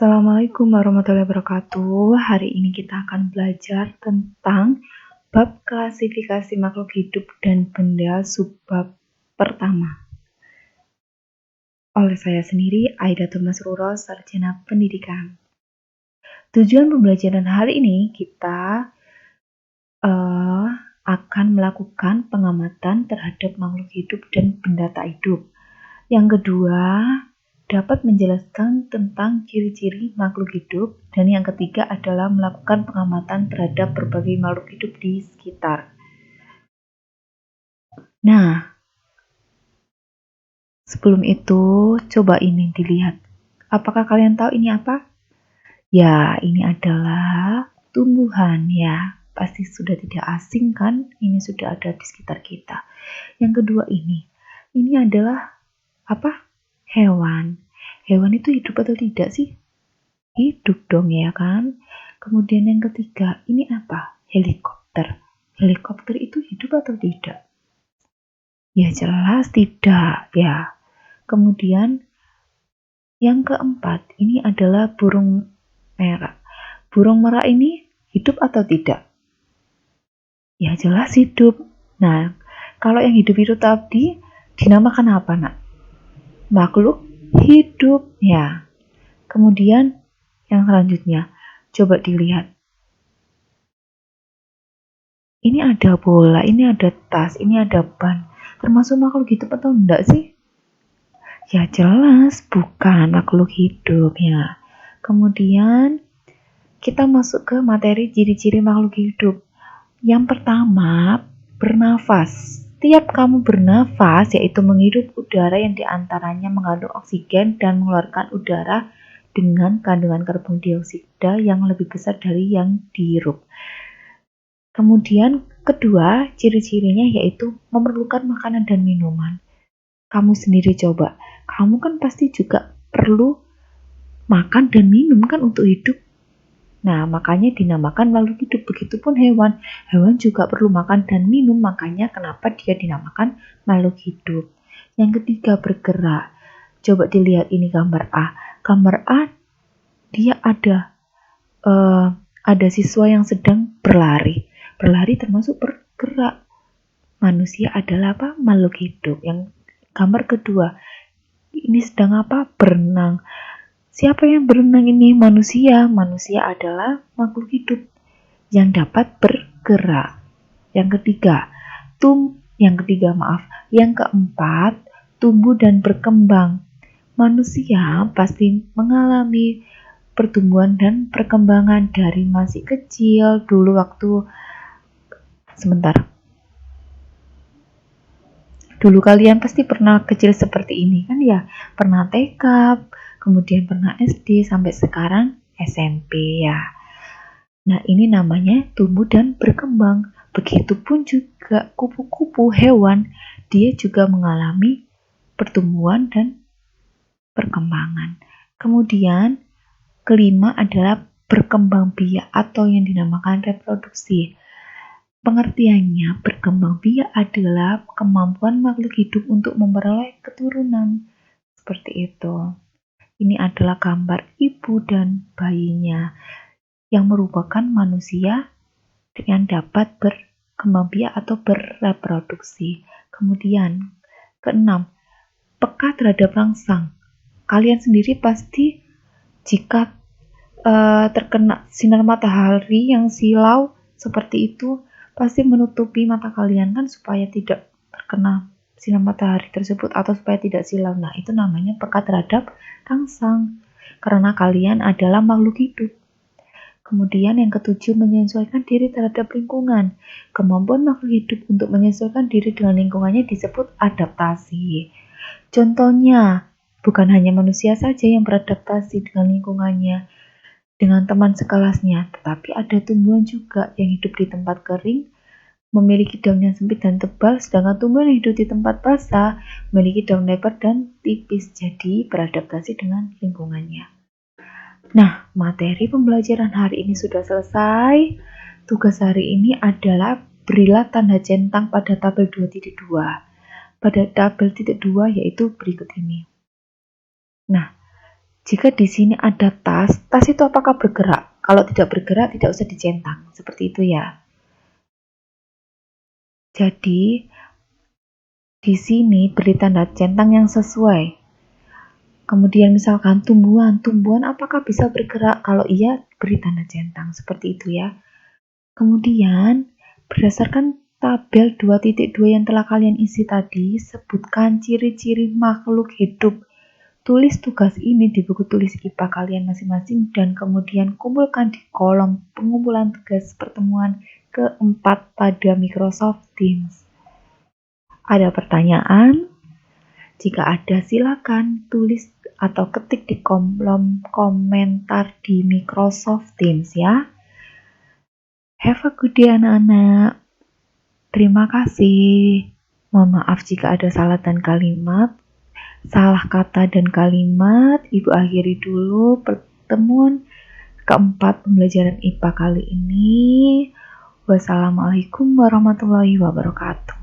Assalamualaikum warahmatullahi wabarakatuh. Hari ini kita akan belajar tentang bab klasifikasi makhluk hidup dan benda subbab pertama. Oleh saya sendiri, Aidatul Masruro, Sarjana Pendidikan. Tujuan pembelajaran hari ini kita akan melakukan pengamatan terhadap makhluk hidup dan benda tak hidup. Yang kedua, dapat menjelaskan tentang ciri-ciri makhluk hidup, dan yang ketiga adalah melakukan pengamatan terhadap berbagai makhluk hidup di sekitar. Nah, sebelum itu coba ini dilihat. Apakah kalian tahu ini apa? Ya, ini adalah tumbuhan ya. Pasti sudah tidak asing kan? Ini sudah ada di sekitar kita. Yang kedua ini adalah apa? Hewan. Hewan itu hidup atau tidak sih? Hidup dong ya kan. Kemudian yang ketiga, ini apa? Helikopter. Helikopter itu hidup atau tidak? Ya jelas tidak ya. Kemudian yang keempat, ini adalah burung merak. Burung merak ini hidup atau tidak? Ya jelas hidup. Nah, kalau yang hidup itu tadi dinamakan apa nak? Makhluk hidup ya. Kemudian yang selanjutnya, coba dilihat. Ini ada bola, ini ada tas, ini ada ban. Termasuk makhluk hidup atau enggak sih? Ya jelas bukan makhluk hidup ya. Kemudian kita masuk ke materi ciri-ciri makhluk hidup. Yang pertama, bernafas. Setiap kamu bernafas, yaitu menghirup udara yang diantaranya mengandung oksigen dan mengeluarkan udara dengan kandungan karbon dioksida yang lebih besar dari yang dihirup. Kemudian kedua, ciri-cirinya yaitu memerlukan makanan dan minuman. Kamu sendiri coba, kamu kan pasti juga perlu makan dan minum kan untuk hidup. Nah, makanya dinamakan makhluk hidup. Begitupun hewan. Hewan juga perlu makan dan minum, makanya kenapa dia dinamakan makhluk hidup. Yang ketiga, bergerak. Coba dilihat ini gambar A. Gambar A, dia ada siswa yang sedang berlari. Berlari termasuk bergerak. Manusia adalah apa? Makhluk hidup. Yang gambar kedua, ini sedang apa? Berenang. Siapa yang berenang ini? Manusia. Manusia adalah makhluk hidup yang dapat bergerak. Yang keempat, tumbuh dan berkembang. Manusia pasti mengalami pertumbuhan dan perkembangan dari masih kecil. Dulu kalian pasti pernah kecil seperti ini kan ya, pernah TK, kemudian pernah SD, sampai sekarang SMP ya. Nah, ini namanya tumbuh dan berkembang. Begitupun juga kupu-kupu hewan, dia juga mengalami pertumbuhan dan perkembangan. Kemudian kelima adalah berkembang biak atau yang dinamakan reproduksi. Pengertiannya, berkembang biak adalah kemampuan makhluk hidup untuk memperoleh keturunan. Seperti itu. Ini adalah gambar ibu dan bayinya yang merupakan manusia yang dapat berkembang biak atau bereproduksi. Kemudian, keenam, peka terhadap rangsang. Kalian sendiri pasti jika terkena sinar matahari yang silau seperti itu, pasti menutupi mata kalian kan supaya tidak terkena sinar matahari tersebut atau supaya tidak silau. Nah, itu namanya peka terhadap rangsang karena kalian adalah makhluk hidup. Kemudian yang ketujuh, menyesuaikan diri terhadap lingkungan. Kemampuan makhluk hidup untuk menyesuaikan diri dengan lingkungannya disebut adaptasi. Contohnya, bukan hanya manusia saja yang beradaptasi dengan lingkungannya, dengan teman sekelasnya, tetapi ada tumbuhan juga yang hidup di tempat kering, memiliki daun yang sempit dan tebal, sedangkan tumbuhan yang hidup di tempat basah memiliki daun lebar dan tipis, jadi beradaptasi dengan lingkungannya. Nah, materi pembelajaran hari ini sudah selesai. Tugas hari ini adalah berilah tanda centang pada tabel 2.2. Pada tabel 2 yaitu berikut ini. Nah, Jika di sini ada tas, tas itu apakah bergerak? Kalau tidak bergerak, tidak usah dicentang. Seperti itu ya. Jadi, di sini beri tanda centang yang sesuai. Kemudian misalkan tumbuhan apakah bisa bergerak? Kalau iya, beri tanda centang. Seperti itu ya. Kemudian, berdasarkan tabel 2.2 yang telah kalian isi tadi, sebutkan ciri-ciri makhluk hidup. Tulis tugas ini di buku tulis IPA kalian masing-masing dan kemudian kumpulkan di kolom pengumpulan tugas pertemuan keempat pada Microsoft Teams. Ada pertanyaan? Jika ada, silakan tulis atau ketik di kolom komentar di Microsoft Teams ya. Have a good day anak-anak. Terima kasih. Mohon maaf jika ada salah kata dan kalimat. Ibu akhiri dulu pertemuan keempat pembelajaran IPA kali ini. Wassalamualaikum warahmatullahi wabarakatuh.